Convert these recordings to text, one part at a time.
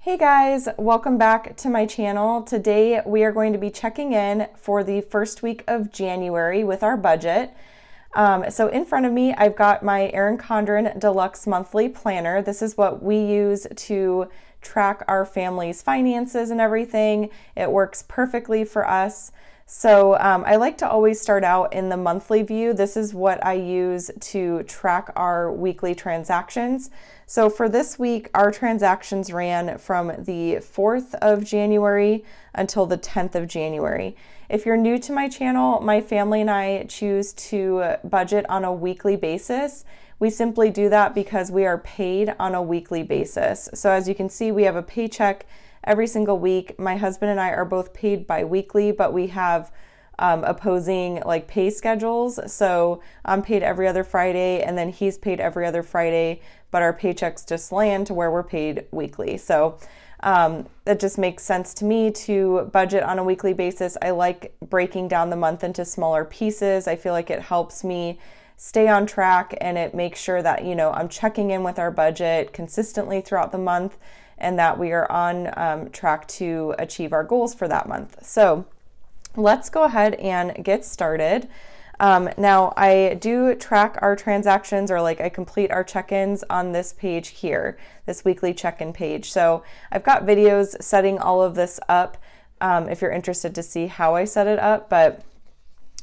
Hey guys, welcome back to my channel. Today we are going to be checking in for the first week of January with our budget. So in front of me, I've got my Erin Condren Deluxe Monthly Planner. This is what we use to track our family's finances and everything. It works perfectly for us. So I like to always start out in the monthly view. This is what I use to track our weekly transactions. So for this week, our transactions ran from the 4th of January until the 10th of January. If you're new to my channel, my family and I choose to budget on a weekly basis. We simply do that because we are paid on a weekly basis. So as you can see, we have a paycheck every single week. My husband and I are both paid bi-weekly, but we have opposing pay schedules. So I'm paid every other Friday and then he's paid every other Friday, but our paychecks just land to where we're paid weekly. So it just makes sense to me to budget on a weekly basis. I like breaking down the month into smaller pieces. I feel like it helps me stay on track and it makes sure that, I'm checking in with our budget consistently throughout the month and that we are on track to achieve our goals for that month. So let's go ahead and get started. Now I do track our transactions, or I complete our check-ins on this page here, this weekly check-in page. So I've got videos setting all of this up if you're interested to see how I set it up, but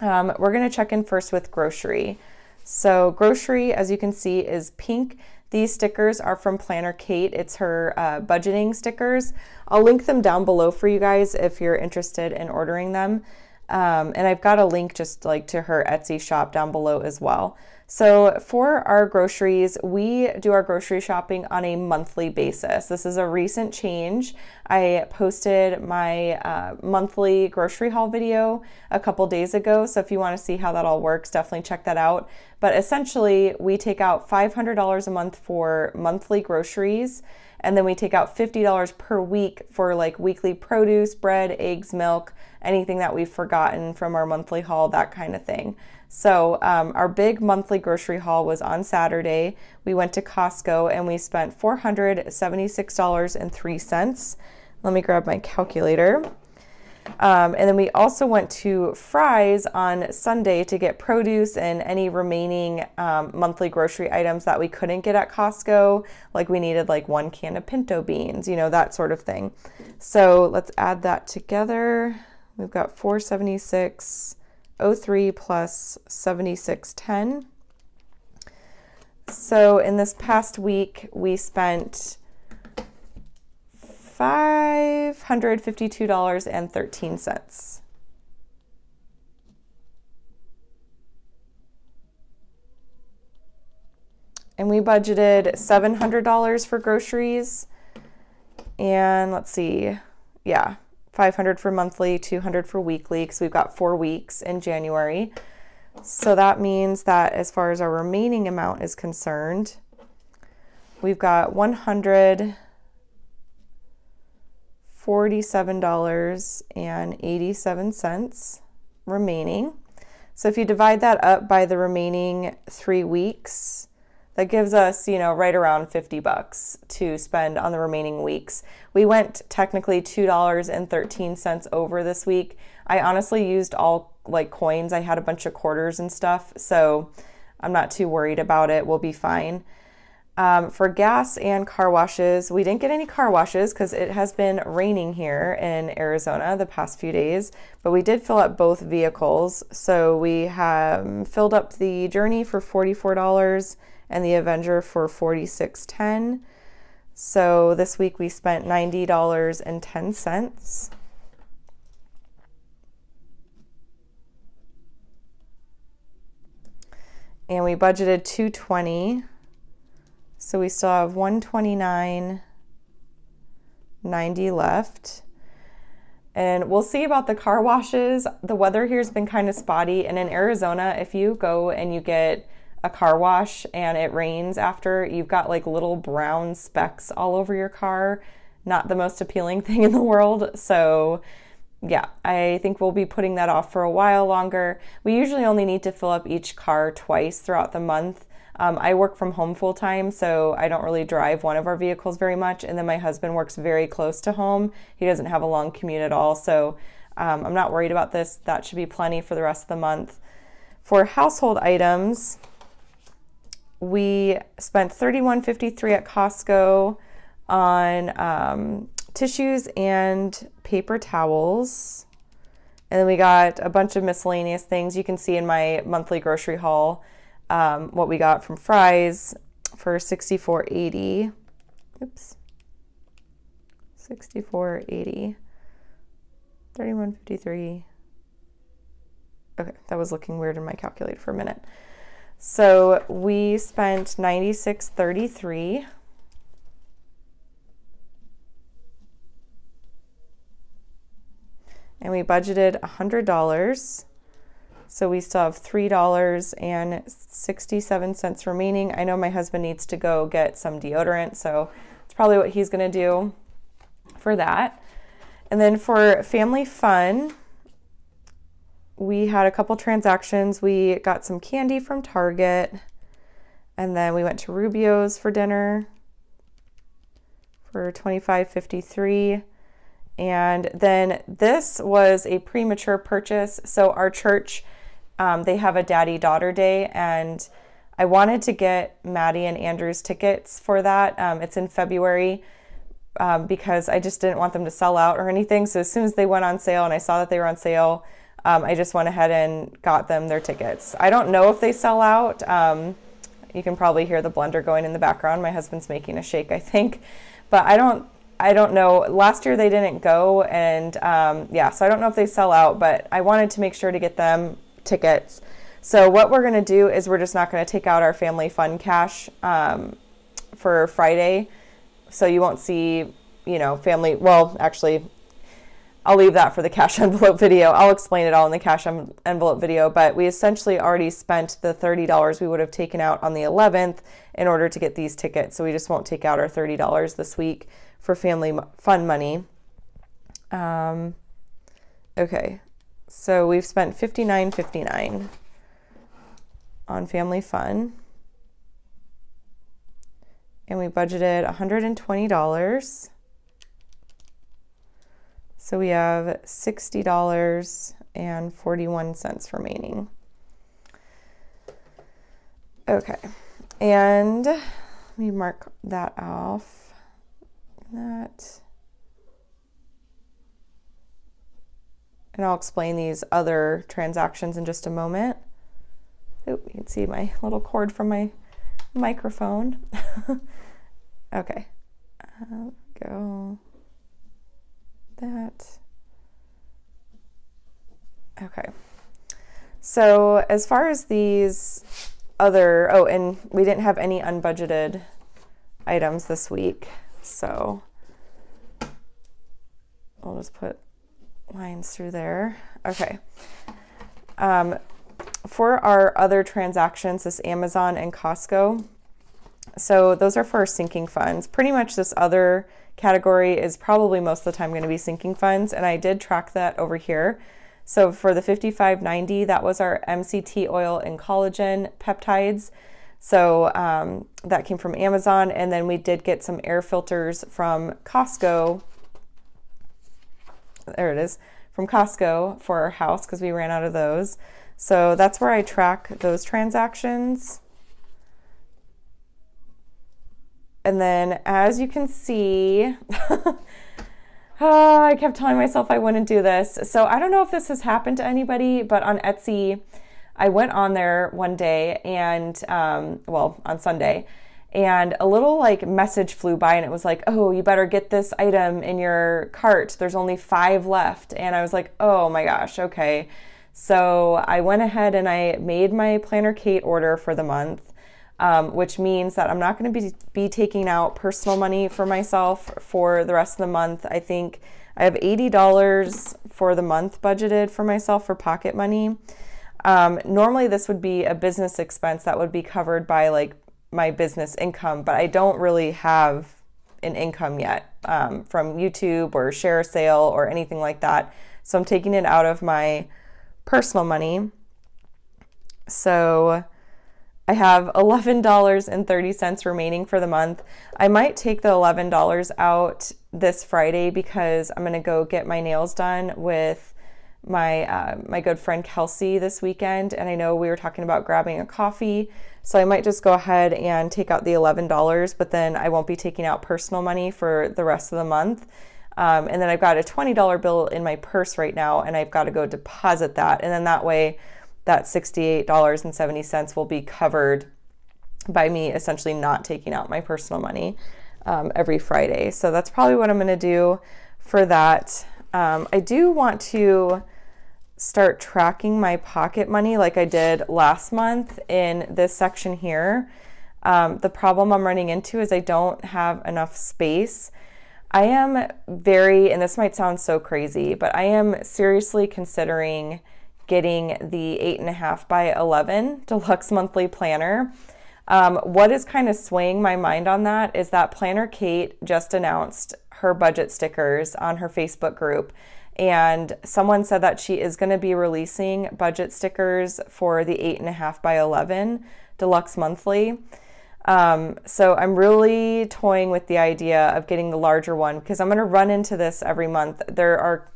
we're gonna check in first with grocery. So grocery, as you can see, is pink. These stickers are from Planner Kate. It's her budgeting stickers. I'll link them down below for you guys if you're interested in ordering them. And I've got a link just to her Etsy shop down below as well. So for our groceries, we do our grocery shopping on a monthly basis. This is a recent change. I posted my monthly grocery haul video a couple days ago. So if you want to see how that all works, definitely check that out. But essentially, we take out $500 a month for monthly groceries. And then we take out $50 per week for weekly produce, bread, eggs, milk, anything that we've forgotten from our monthly haul, that kind of thing. So our big monthly grocery haul was on Saturday. We went to Costco and we spent $476.03. Let me grab my calculator. And then we also went to Fry's on Sunday to get produce and any remaining monthly grocery items that we couldn't get at Costco. We needed 1 can of pinto beans, that sort of thing. So let's add that together. We've got $476.03 plus $76.10. So in this past week, we spent $552.13. And we budgeted $700 for groceries. And let's see, yeah, $500 for monthly, $200 for weekly, because we've got 4 weeks in January. So that means that as far as our remaining amount is concerned, we've got $147.87 remaining. So if you divide that up by the remaining 3 weeks, that gives us, right around 50 bucks to spend on the remaining weeks. We went technically $2.13 over this week. I honestly used all coins. I had a bunch of quarters and stuff, so I'm not too worried about it. We'll be fine. For gas and car washes, we didn't get any car washes because it has been raining here in Arizona the past few days, but we did fill up both vehicles. So we have filled up the Journey for $44 and the Avenger for $46.10. So this week we spent $90.10. And we budgeted $220. So we still have $129.90 left. And we'll see about the car washes. The weather here has been kind of spotty. And in Arizona, if you go and you get a car wash and it rains after, you've got little brown specks all over your car. Not the most appealing thing in the world. So yeah, I think we'll be putting that off for a while longer. We usually only need to fill up each car twice throughout the month. I work from home full time, so I don't really drive one of our vehicles very much. And then my husband works very close to home. He doesn't have a long commute at all, so I'm not worried about this. That should be plenty for the rest of the month. For household items, we spent $31.53 at Costco on tissues and paper towels. And then we got a bunch of miscellaneous things. You can see in my monthly grocery haul what we got from Fry's for $64.80. Oops. $64.80. $31.53. Okay, that was looking weird in my calculator for a minute. So we spent $96.33. And we budgeted $100. So we still have $3.67 remaining. I know my husband needs to go get some deodorant, so it's probably what he's gonna do for that. And then for family fun, we had a couple transactions. We got some candy from Target, and then we went to Rubio's for dinner for $25.53. And then this was a premature purchase. So our church, they have a daddy-daughter day, and I wanted to get Maddie and Andrew's tickets for that. It's in February because I just didn't want them to sell out or anything. So as soon as they went on sale and I saw that they were on sale, I just went ahead and got them their tickets. I don't know if they sell out. You can probably hear the blender going in the background. My husband's making a shake, I think, but I don't know. Last year they didn't go, and yeah, so I don't know if they sell out, but I wanted to make sure to get them tickets. So what we're gonna do is we're just not gonna take out our family fun cash for Friday. So you won't see, you know, family, well, actually, I'll leave that for the cash envelope video. I'll explain it all in the cash envelope video, but we essentially already spent the $30 we would have taken out on the 11th in order to get these tickets. So we just won't take out our $30 this week for family fun money. Okay, so we've spent $59.59 on family fun, and we budgeted $120. So we have $60.41 remaining. Okay, and let me mark that off. That. And I'll explain these other transactions in just a moment. Oh, you can see my little cord from my microphone. Okay, go. That. Okay. So as far as these other, oh, and we didn't have any unbudgeted items this week, so I'll just put lines through there. Okay. For our other transactions, this Amazon and Costco, so those are for our sinking funds. Pretty much this other category is probably most of the time going to be sinking funds, and I did track that over here. So for the $55.90, that was our MCT oil and collagen peptides. So that came from Amazon, and then we did get some air filters from Costco. There it is, from Costco for our house because we ran out of those. So that's where I track those transactions. And then as you can see, I kept telling myself I wouldn't do this. So I don't know if this has happened to anybody, but on Etsy, I went on there one day and, well, on Sunday, and a little like message flew by and it was like, oh, you better get this item in your cart. There's only 5 left. And I was like, oh my gosh, okay. So I went ahead and I made my Planner Kate order for the month. Which means that I'm not going to be taking out personal money for myself for the rest of the month. I think I have $80 for the month budgeted for myself for pocket money. Normally this would be a business expense that would be covered by like my business income, but I don't really have an income yet from YouTube or share a sale or anything like that. So I'm taking it out of my personal money. So I have $11.30 remaining for the month. I might take the $11 out this Friday because I'm going to go get my nails done with my good friend Kelsey this weekend, and I know we were talking about grabbing a coffee, so I might just go ahead and take out the $11, but then I won't be taking out personal money for the rest of the month. And then I've got a $20 bill in my purse right now, and I've got to go deposit that, and then that way that $68.70 will be covered by me essentially not taking out my personal money every Friday. So that's probably what I'm going to do for that. I do want to start tracking my pocket money like I did last month in this section here. The problem I'm running into is I don't have enough space. I am and this might sound so crazy, but I am seriously considering getting the 8.5 by 11 Deluxe Monthly Planner. What is kind of swaying my mind on that is that Planner Kate just announced her budget stickers on her Facebook group, and someone said that she is going to be releasing budget stickers for the 8.5 by 11 Deluxe Monthly. So I'm really toying with the idea of getting the larger one because I'm going to run into this every month. There are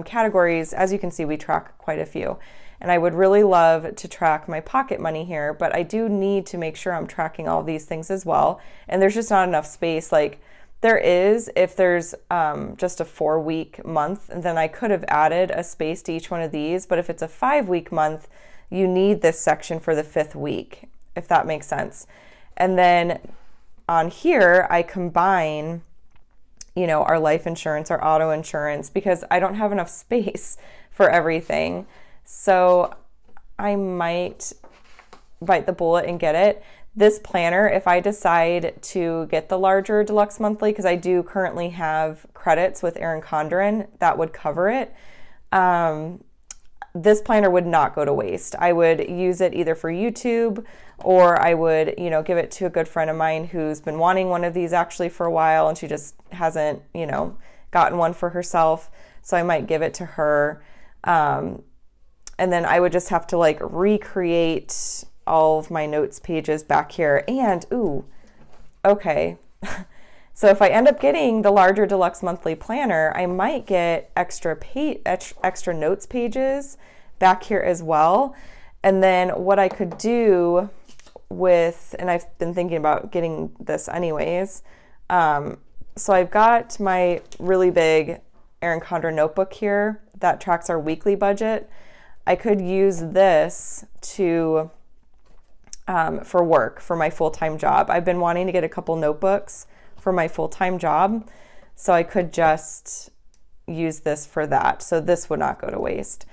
categories, as you can see, we track quite a few, and I would really love to track my pocket money here, but I do need to make sure I'm tracking all these things as well, and there's just not enough space. Like there is, if there's just a 4-week month, then I could have added a space to each one of these, but if it's a 5-week month, you need this section for the 5th week, if that makes sense. And then on here, I combine, you know, our life insurance, our auto insurance, because I don't have enough space for everything. So I might bite the bullet and get it. This planner, if I decide to get the larger Deluxe Monthly, because I do currently have credits with Erin Condren, that would cover it. This planner would not go to waste. I would use it either for YouTube, or I would, you know, give it to a good friend of mine who's been wanting one of these actually for a while, and she just hasn't, you know, gotten one for herself. So I might give it to her. And then I would just have to like recreate all of my notes pages back here. And, ooh, okay. So if I end up getting the larger Deluxe Monthly Planner, I might get extra notes pages back here as well. And then what I could do with, and I've been thinking about getting this anyways, so I've got my really big Erin Condren notebook here that tracks our weekly budget. I could use this to for work, for my full-time job. I've been wanting to get a couple notebooks for my full-time job, so I could just use this for that. So this would not go to waste.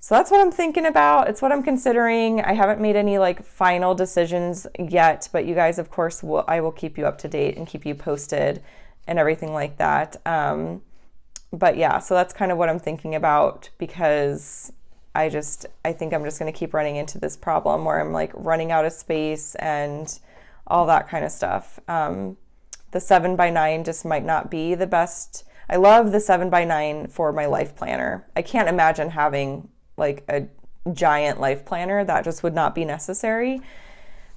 So that's what I'm thinking about. It's what I'm considering. I haven't made any like final decisions yet, but you guys, of course, I will keep you up to date and keep you posted and everything like that. But yeah, so that's kind of what I'm thinking about, because I think I'm just going to keep running into this problem where I'm like running out of space and all that kind of stuff. The 7x9 just might not be the best. I love the 7x9 for my life planner. I can't imagine having like a giant life planner. That just would not be necessary.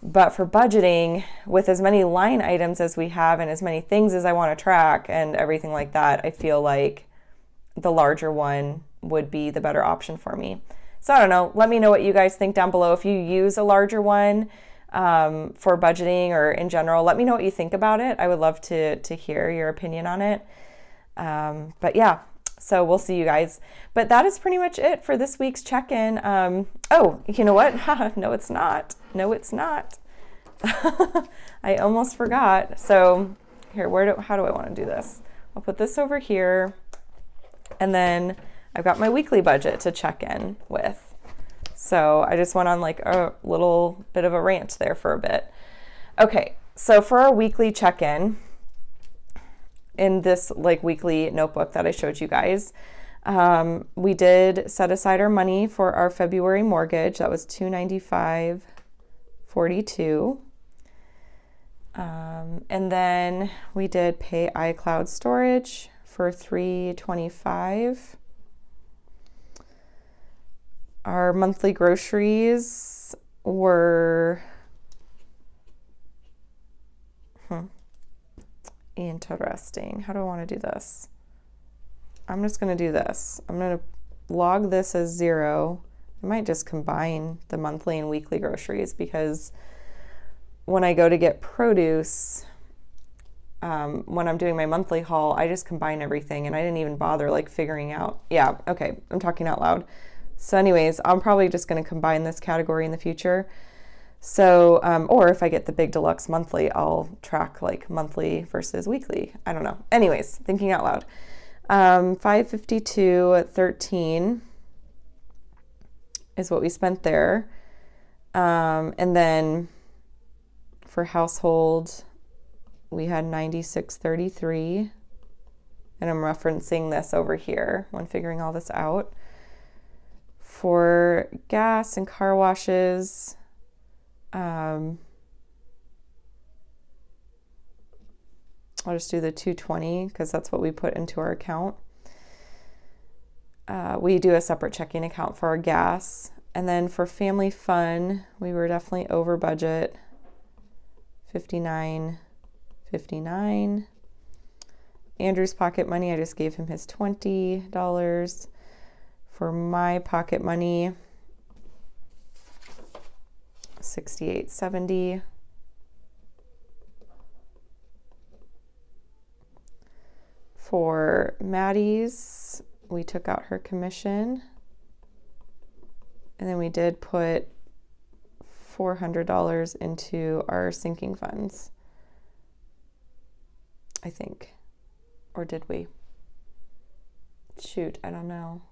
But for budgeting, with as many line items as we have and as many things as I want to track and everything like that, I feel like the larger one would be the better option for me. So I don't know. Let me know what you guys think down below. If you use a larger one for budgeting or in general, let me know what you think about it. I would love to hear your opinion on it. But yeah, so we'll see you guys. But that is pretty much it for this week's check-in. Oh, you know what? No, it's not. No, it's not. I almost forgot. So here, how do I want to do this? I'll put this over here, and then I've got my weekly budget to check in with. So I just went on like a little bit of a rant there for a bit. Okay, so for our weekly check-in, in this like weekly notebook that I showed you guys, we did set aside our money for our February mortgage. That was $295.42. And then we did pay iCloud storage for $325. Our monthly groceries were interesting. How do I want to do this? I'm just going to do this. I'm going to log this as 0. I might just combine the monthly and weekly groceries, because when I go to get produce, when I'm doing my monthly haul, I just combine everything, and I didn't even bother like figuring out. Yeah, okay, I'm talking out loud. So anyways, I'm probably just going to combine this category in the future. So, or if I get the big deluxe monthly, I'll track like monthly versus weekly. I don't know. Anyways, thinking out loud. 552.13 is what we spent there. And then for household, we had 96.33. And I'm referencing this over here when figuring all this out. For gas and car washes, I'll just do the 220 because that's what we put into our account. We do a separate checking account for our gas. And then for family fun, we were definitely over budget, $59.59. Andrew's pocket money, I just gave him his $20. For my pocket money, $68.70. For Maddie's, we took out her commission, and then we did put $400 into our sinking funds, I think. Or did we? Shoot, I don't know.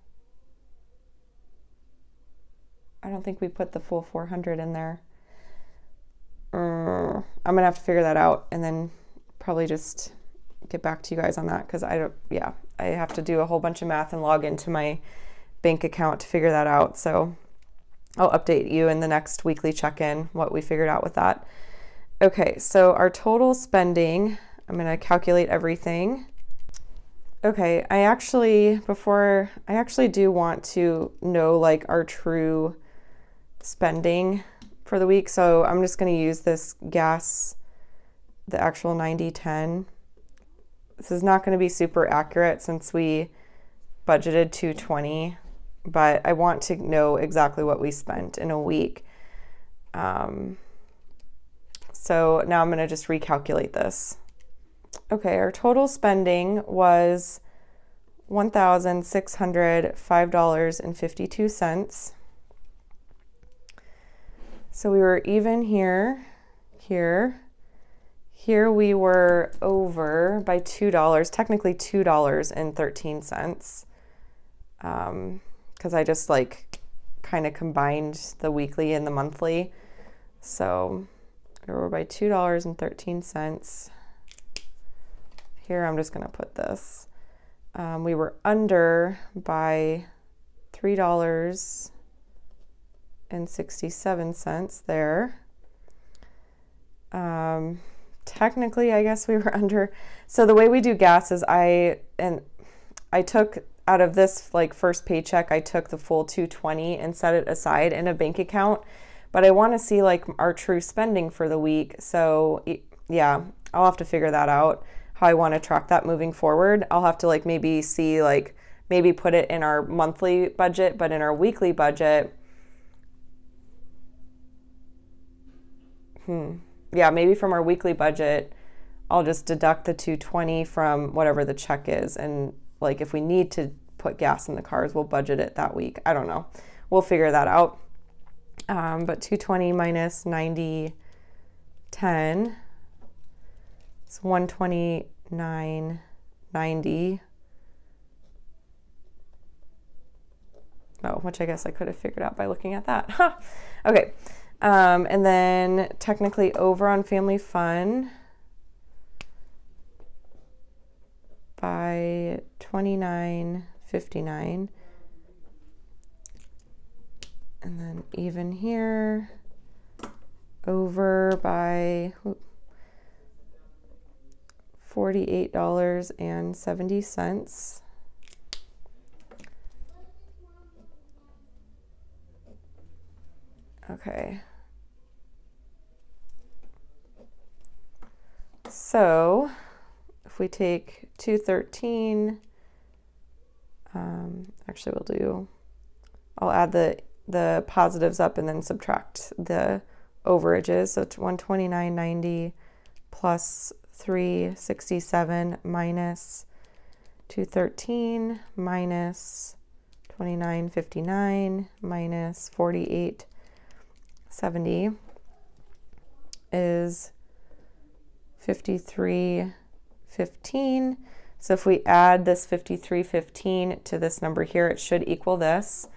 I don't think we put the full 400 in there. I'm gonna have to figure that out and then probably just get back to you guys on that, because I have to do a whole bunch of math and log into my bank account to figure that out. So I'll update you in the next weekly check-in what we figured out with that. Okay, so our total spending, I'm gonna calculate everything. Okay, I actually do want to know like our true spending for the week. So I'm just going to use this gas, the actual 90/10. This is not going to be super accurate since we budgeted 220, but I want to know exactly what we spent in a week. So now I'm going to just recalculate this. Okay, our total spending was $1,605.52. So we were even here. Here we were over by $2, technically $2.13, because I just like kind of combined the weekly and the monthly. So we were by $2.13. Here I'm just going to put this. We were under by $3.67 there. Technically, I guess we were under. So the way we do gas is I took out of this like first paycheck, I took the full 220 and set it aside in a bank account. But I want to see like our true spending for the week. So yeah, I'll have to figure that out, how I want to track that moving forward. I'll have to like maybe see like maybe put it in our monthly budget, but in our weekly budget, yeah, maybe from our weekly budget, I'll just deduct the 220 from whatever the check is. And like if we need to put gas in the cars, we'll budget it that week. I don't know. We'll figure that out. But 220 minus 90.10 is 129.90. Oh, which I guess I could have figured out by looking at that. Okay. And then technically over on family fun by $29.59. And then even here, over by $48.70. Okay, So if we take 213, actually I'll add the positives up and then subtract the overages. So it's 129.90 plus 367 minus 213 minus 29.59 minus 48.70 is 53.15. So if we add this 53.15 to this number here, it should equal this.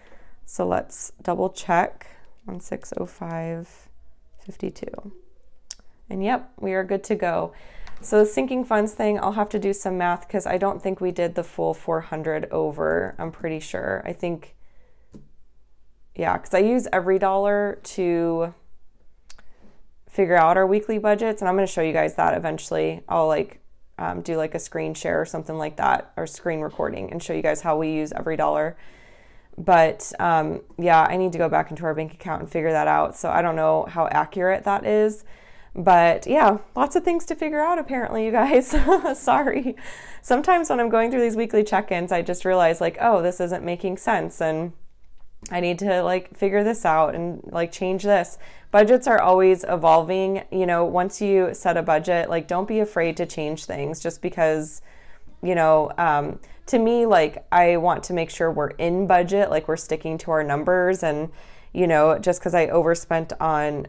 So let's double check. 1605.52. And yep, we are good to go. So the sinking funds thing, I'll have to do some math because I don't think we did the full 400 over. I'm pretty sure. I think, yeah, because I use every dollar to figure out our weekly budgets, and I'm going to show you guys that eventually. I'll like do like a screen share or something like that, or screen recording, and show you guys how we use every dollar. But yeah, I need to go back into our bank account and figure that out. So I don't know how accurate that is. But yeah, lots of things to figure out apparently, you guys. Sorry. Sometimes when I'm going through these weekly check-ins, I just realize like, oh, this isn't making sense and I need to like figure this out and like change this. Budgets are always evolving. You know, once you set a budget, like don't be afraid to change things just because, you know, to me, like I want to make sure we're in budget, like we're sticking to our numbers, and, you know, just because I overspent on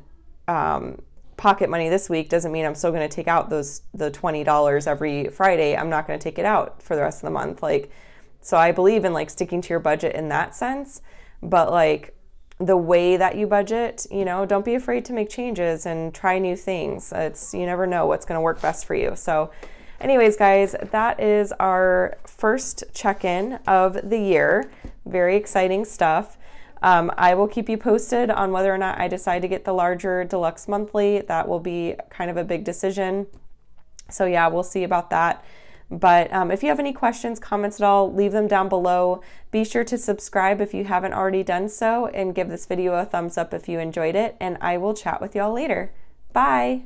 pocket money this week doesn't mean I'm still going to take out the $20 every Friday. I'm not going to take it out for the rest of the month. Like, so I believe in like sticking to your budget in that sense, but like the way that you budget, you know, don't be afraid to make changes and try new things. You never know what's going to work best for you. So anyways, guys, that is our first check-in of the year. Very exciting stuff. I will keep you posted on whether or not I decide to get the larger Deluxe Monthly. That will be kind of a big decision. So yeah, we'll see about that. But if you have any questions, comments at all, leave them down below. Be sure to subscribe if you haven't already done so, and give this video a thumbs up if you enjoyed it. And I will chat with y'all later. Bye.